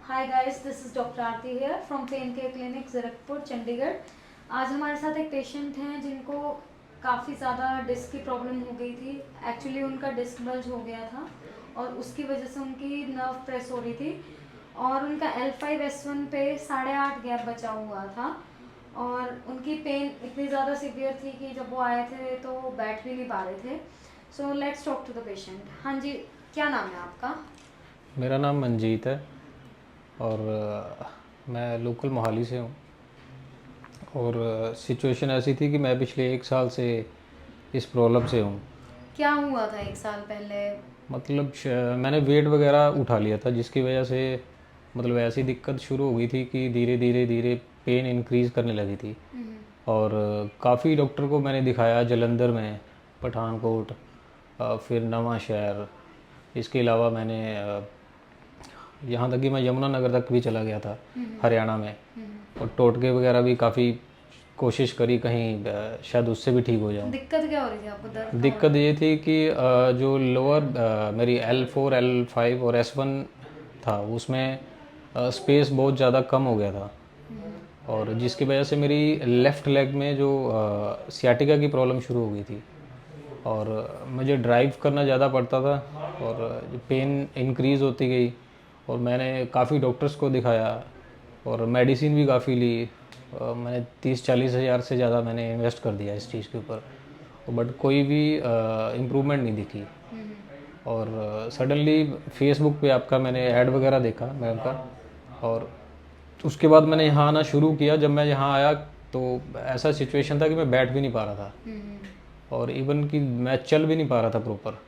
Hi guys, this is doctor Aarti here from Pain Care Clinic Zirakpur Chandigarh. आज हमारे साथ एक पेशेंट हैं जिनको काफ़ी ज़्यादा डिस्क की प्रॉब्लम हो गई थी। एक्चुअली उनका डिस्क बल्ज हो गया था और उसकी वजह से उनकी नर्व प्रेस हो रही थी और उनका L5S1 पे 8.5 गैप बचा हुआ था और उनकी पेन इतनी ज़्यादा सीवियर थी कि जब वो आए थे तो वो बैठ भी नहीं पा रहे थे। So let's talk to the patient. हाँ जी, क्या नाम है आपका? मेरा नाम मंजीत है और मैं लोकल मोहाली से हूँ। और सिचुएशन ऐसी थी कि मैं पिछले 1 साल से इस प्रॉब्लम से हूँ। क्या हुआ था 1 साल पहले? मतलब मैंने वेट वगैरह उठा लिया था, जिसकी वजह से मतलब ऐसी दिक्कत शुरू हो गई थी कि धीरे धीरे धीरे पेन इंक्रीज़ करने लगी थी। और काफ़ी डॉक्टर को मैंने दिखाया, जलंधर में, पठानकोट, फिर नवां शहर। इसके अलावा मैंने यहाँ तक कि मैं यमुनानगर तक भी चला गया था, हरियाणा में। और टोटके वगैरह भी काफ़ी कोशिश करी, कहीं शायद उससे भी ठीक हो जाऊँ। दिक्कत क्या हो रही थी आपको? दर्द कहाँ हो दिक्कत रहा ये थी कि जो लोअर मेरी L4 L5 और S1 था, उसमें स्पेस बहुत ज़्यादा कम हो गया था। और जिसकी वजह से मेरी लेफ़्ट लेग में जो सियाटिका की प्रॉब्लम शुरू हो गई थी। और मुझे ड्राइव करना ज़्यादा पड़ता था और पेन इंक्रीज़ होती गई। और मैंने काफ़ी डॉक्टर्स को दिखाया और मेडिसिन भी काफ़ी ली। मैंने 30-40 हज़ार से ज़्यादा मैंने इन्वेस्ट कर दिया इस चीज़ के ऊपर, बट कोई भी इम्प्रूवमेंट नहीं दिखी। और सडनली फेसबुक पे आपका मैंने ऐड वगैरह देखा मैम का, और उसके बाद मैंने यहाँ आना शुरू किया। जब मैं यहाँ आया तो ऐसा सिचुएशन था कि मैं बैठ भी नहीं पा रहा था, और इवन कि मैं चल भी नहीं पा रहा था प्रॉपर।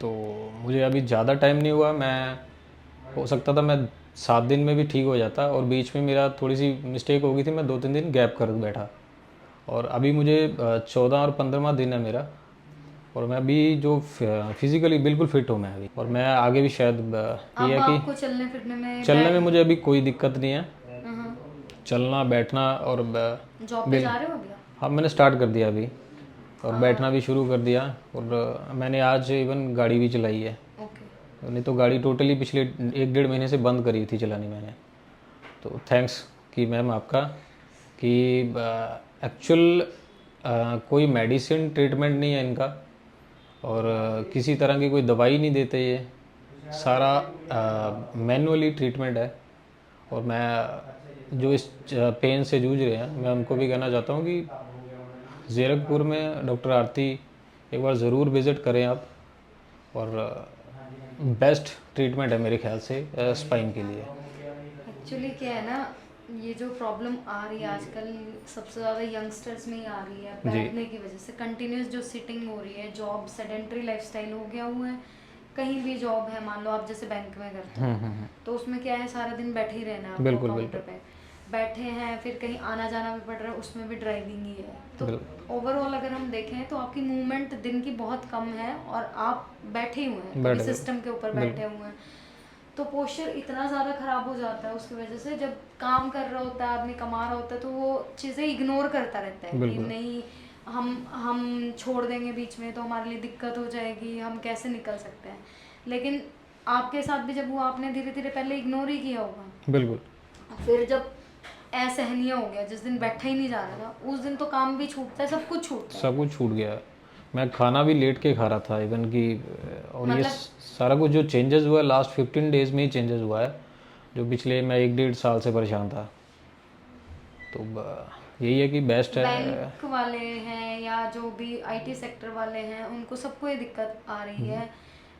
तो मुझे अभी ज़्यादा टाइम नहीं हुआ, मैं हो सकता था मैं 7 दिन में भी ठीक हो जाता, और बीच में मेरा थोड़ी सी मिस्टेक हो गई थी, मैं 2-3 दिन गैप कर बैठा। और अभी मुझे 14 और 15वां दिन है मेरा, और मैं अभी जो फिज़िकली बिल्कुल फिट हूँ मैं अभी। और मैं आगे भी शायद ये अब है कि आपको चलने फिरने में चलने में मुझे अभी कोई दिक्कत नहीं है, हाँ। चलना बैठना। और जॉब पे बिल जा रहे हो अभी? हाँ, मैंने स्टार्ट कर दिया अभी, और बैठना आप भी शुरू कर दिया। और मैंने आज इवन गाड़ी भी चलाई है। ओके। नहीं तो गाड़ी टोटली पिछले 1-1.5 महीने से बंद करी थी चलानी मैंने। तो थैंक्स कि मैम आपका, कि एक्चुअल कोई मेडिसिन ट्रीटमेंट नहीं है इनका, और किसी तरह की कोई दवाई नहीं देते ये, सारा मैनुअली ट्रीटमेंट है। और मैं जो इस पेन से जूझ रहे हैं, मैं उनको भी कहना चाहता हूँ कि ज़ीरकपुर में डॉक्टर आरती एक बार ज़रूर विज़िट करें आप। और बेस्ट ट्रीटमेंट है मेरे ख्याल से स्पाइन के लिए। एक्चुअली क्या है ना, ये जो प्रॉब्लम आ रही है आजकल सबसे ज़्यादा यंगस्टर्स में ही आ रही है, जी। बैठने की वजह से। कंटिन्यूस जो सिटिंग हो रही है, जॉब सेडेंटरी लाइफस्टाइल हो गया हुआ है। कहीं भी जॉब है, मान लो आप जैसे बैंक में करते हो, तो उसमें क्या है, सारा दिन बैठे ही रहना है आपको बिल्कुल काउंटर बिल्कुल पे। बैठे हैं, फिर कहीं आना जाना भी पड़ रहा है, उसमें भी ड्राइविंग ही है। तो बिल्कुल। ओवरऑल अगर हम देखें तो आपकी मूवमेंट दिन की बहुत कम है और आप बैठे हुए हैं, कभी बैठे सिस्टम के ऊपर बैठे बिल्कुल हुए हैं। तो पोस्चर इतना ज़्यादा ख़राब हो जाता है उसकी वजह से। जब काम कर रहा होता है आदमी, कमा रहा होता है, तो वो चीज़ें इग्नोर करता रहता है कि बिल्कुल नहीं, हम छोड़ देंगे बीच में तो हमारे लिए दिक्कत हो जाएगी, हम कैसे निकल सकते हैं। लेकिन आपके साथ भी जब हुआ, आपने धीरे धीरे पहले इग्नोर ही किया होगा, बिल्कुल। फिर जब असहनीय हो गया, जिस दिन बैठा ही नहीं जा रहा था उस दिन तो काम भी छूटता है, सब कुछ छूटता है। सब कुछ छूट गया। मैं खाना भी लेट के खा रहा था इवन कि। और ये मतलब सारा कुछ जो चेंजेस हुआ है लास्ट 15 डेज़ में ही चेंजेस हुआ है, जो पिछले मैं 1-1.5 साल से परेशान था। तो यही है कि बेस्ट है। बैंक वाले हैं या जो भी आईटी सेक्टर वाले हैं, उनको सबको ये दिक्कत आ रही है।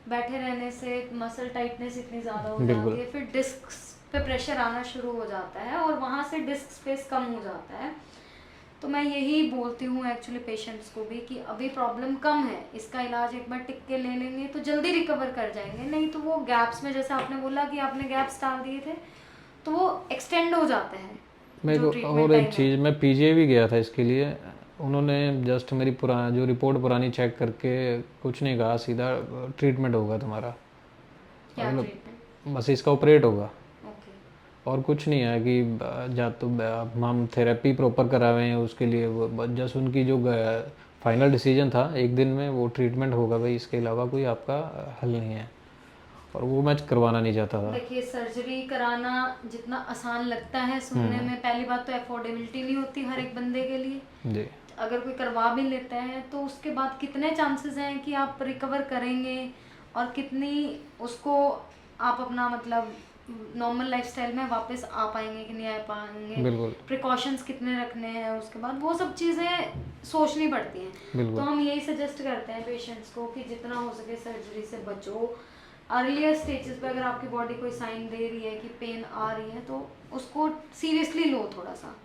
बैठे रहने से मसल टाइटनेस इतनी ज़्यादा हो जाती बिल्कुल है, फिर डिस्क पे प्रेशर आना शुरू हो जाता है और वहाँ से डिस्क स्पेस कम हो जाता है। तो मैं यही बोलती हूँ एक्चुअली पेशेंट्स को भी कि अभी प्रॉब्लम कम है, इसका इलाज एक बार टिक के ले लेंगे तो जल्दी रिकवर कर जाएंगे। नहीं तो वो गैप्स में, जैसे आपने बोला कि आपने गैप्स डाल दिए थे, तो वो एक्सटेंड हो जाते हैं मेरे जो को। ट्रीटमेंट और एक टाइम है। चीज़, मैं पीजीआई भी गया था इसके लिए। उन्होंने जस्ट मेरी जो रिपोर्ट पुरानी चेक करके कुछ नहीं कहा, सीधा ट्रीटमेंट होगा तुम्हारा। क्या मतलब ट्रीटमेंट? बस इसका ऑपरेट होगा, ओके। और कुछ नहीं है कि जा तो हम थेरेपी प्रॉपर करावे हैं उसके लिए। वो जस्ट उनकी जो फाइनल डिसीजन था, 1 दिन में वो ट्रीटमेंट होगा भाई, इसके अलावा कोई आपका हल नहीं है। और वो मैं करवाना नहीं चाहता था। देखिए सर्जरी कराना जितना आसान लगता है सुनने में, पहली बात तो अफोर्डेबिलिटी नहीं होती हर एक बंदे के लिए। जी अगर कोई करवा भी लेता है तो उसके बाद कितने चांसेस हैं कि आप रिकवर करेंगे और कितनी उसको आप अपना मतलब नॉर्मल लाइफस्टाइल में वापस आ पाएंगे कि नहीं आ पाएंगे, बिल्कुल प्रिकॉशंस कितने रखने हैं, उसके बाद वो सब चीज़ें सोचनी पड़ती हैं। तो बिल्कुल हम यही सजेस्ट करते हैं पेशेंट्स को कि जितना हो सके सर्जरी से बचो। अर्लियर स्टेजेस पे अगर आपकी बॉडी कोई साइन दे रही है कि पेन आ रही है तो उसको सीरियसली लो थोड़ा सा।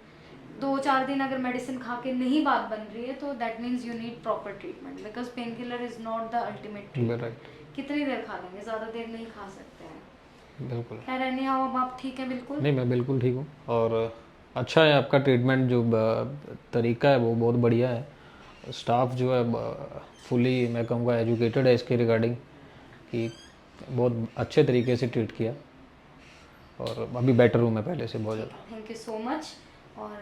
2-4 दिन अगर मेडिसिन खा के नहीं बात बन रही है तो that means you need proper treatment, because pain killer is not the ultimate treatment. Right कितनी देर खा लेंगे, ज़्यादा देर नहीं खा सकते हैं। बिल्कुल। खैर एनी हाउ अब आप ठीक है बिल्कुल? नहीं मैं बिल्कुल ठीक हूँ और अच्छा है आपका ट्रीटमेंट जो तरीका है वो बहुत बढ़िया है। स्टाफ जो है फुली मैं कहूँगा एजुकेटेड है इसके रिगार्डिंग कि बहुत अच्छे तरीके से ट्रीट किया और अभी बेटर हूँ मैं पहले से बहुत ज़्यादा। Thank you so much. और